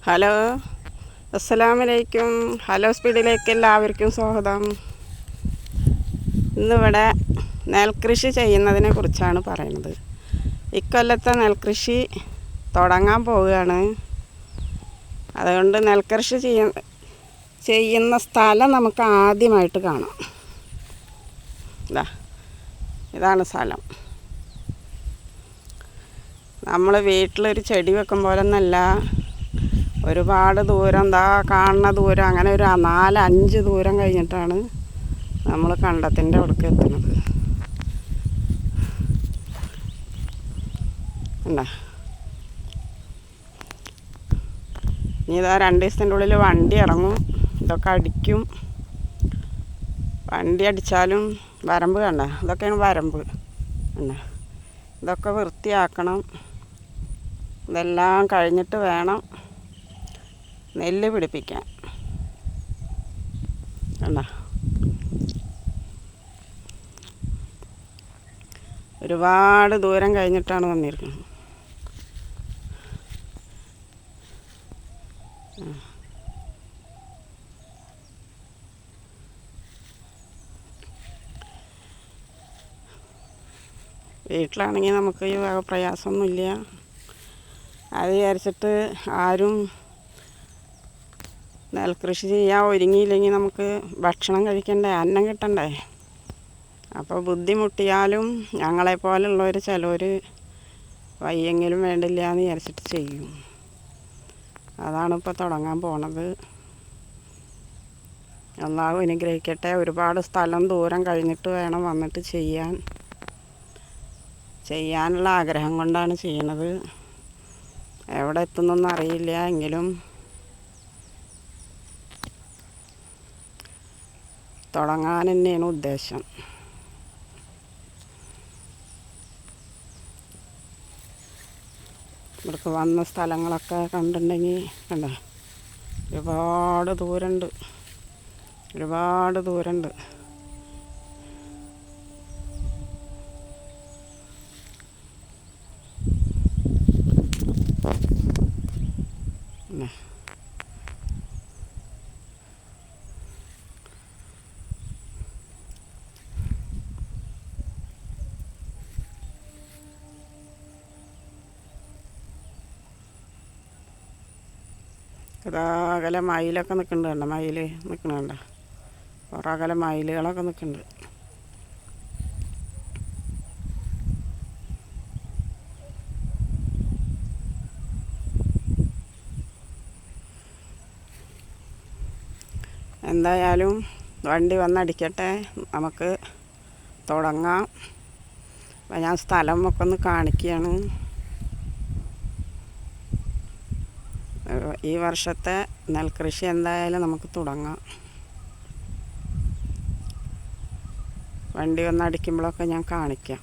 Hello, അസ്സലാമലൈക്കും. Hello സ്പീഡിലേക്ക് എല്ലാവർക്കും സ്വാഗതം. ഇന്നിവിടെ നെൽകൃഷി ചെയ്യുന്നതിനെ കുറിച്ചാണ് പറയുന്നത്. ഇക്കൊല്ലത്തെ നെൽകൃഷി തുടങ്ങാൻ പോവുകയാണ്. അതുകൊണ്ട് നെൽകൃഷി ചെയ്യുന്ന സ്ഥലം നമുക്ക് ആദ്യമായിട്ട് കാണാം. ഇതാണ് സ്ഥലം. നമ്മൾ വീട്ടിലൊരു ചെടി വെക്കും പോലെ ഒന്നല്ല, ഒരുപാട് ദൂരം, കാണുന്ന ദൂരം, അങ്ങനെ ഒരു 4-5 ദൂരം കഴിഞ്ഞിട്ടാണ് നമ്മൾ കണ്ടത്തിൻ്റെ അവിടേക്ക് എത്തുന്നത്. എന്താ ഇനി 2 ദിവസത്തിൻ്റെ ഉള്ളിൽ വണ്ടി ഇറങ്ങും. ഇതൊക്കെ അടിക്കും. വണ്ടി അടിച്ചാലും വരമ്പ് കണ്ട, ഇതൊക്കെയാണ് വരമ്പ്. ഇതൊക്കെ വൃത്തിയാക്കണം. ഇതെല്ലാം കഴിഞ്ഞിട്ട് വേണം നെല്ല് പിടിപ്പിക്കാൻ. കണ്ട, ഒരുപാട് ദൂരം കഴിഞ്ഞിട്ടാണ് വന്നിരിക്കുന്നത്. വീട്ടിലാണെങ്കിൽ നമുക്ക് ഈ വക പ്രയാസമൊന്നുമില്ല. അത് വിചാരിച്ചിട്ട് ആരും നെൽകൃഷി ചെയ്യാൻ ഒരുങ്ങിയില്ലെങ്കിൽ നമുക്ക് ഭക്ഷണം കഴിക്കണ്ടേ, അന്നം കിട്ടണ്ടേ. അപ്പോൾ ബുദ്ധിമുട്ടിയാലും ഞങ്ങളെപ്പോലുള്ളവർ ചിലർ വയ്യെങ്കിലും വേണ്ടില്ല എന്ന് വിചാരിച്ചിട്ട് ചെയ്യും. അതാണിപ്പോൾ തുടങ്ങാൻ പോണത്. അല്ലാഹു അനുഗ്രഹിക്കട്ടെ. ഒരുപാട് സ്ഥലം ദൂരം കഴിഞ്ഞിട്ട് വേണം വന്നിട്ട് ചെയ്യാനുള്ള ആഗ്രഹം കൊണ്ടാണ് ചെയ്യണത്. എവിടെ എത്തുന്നൊന്നും അറിയില്ല, എങ്കിലും തുടങ്ങാൻ തന്നെയാണ് ഉദ്ദേശം. ഇവിടേക്ക് വന്ന സ്ഥലങ്ങളൊക്കെ കണ്ടിട്ടുണ്ടെങ്കിൽ കണ്ട, ഒരുപാട് ദൂരമുണ്ട്. അകലെ മയിലൊക്കെ നിൽക്കുന്നുണ്ട്. കണ്ട, മയിൽ നിൽക്കുന്നുണ്ട്. കുറേ അകലെ മയിലുകളൊക്കെ നിൽക്കുന്നുണ്ട്. എന്തായാലും വണ്ടി വന്നടിക്കട്ടെ, നമുക്ക് തുടങ്ങാം. അപ്പം ഞാൻ സ്ഥലം ഒക്കെ ഒന്ന് കാണിക്കുകയാണ്. ഈ വർഷത്തെ നെൽകൃഷി എന്തായാലും നമുക്ക് തുടങ്ങാം. വണ്ടി വന്നടിക്കുമ്പോഴൊക്കെ ഞാൻ കാണിക്കാം.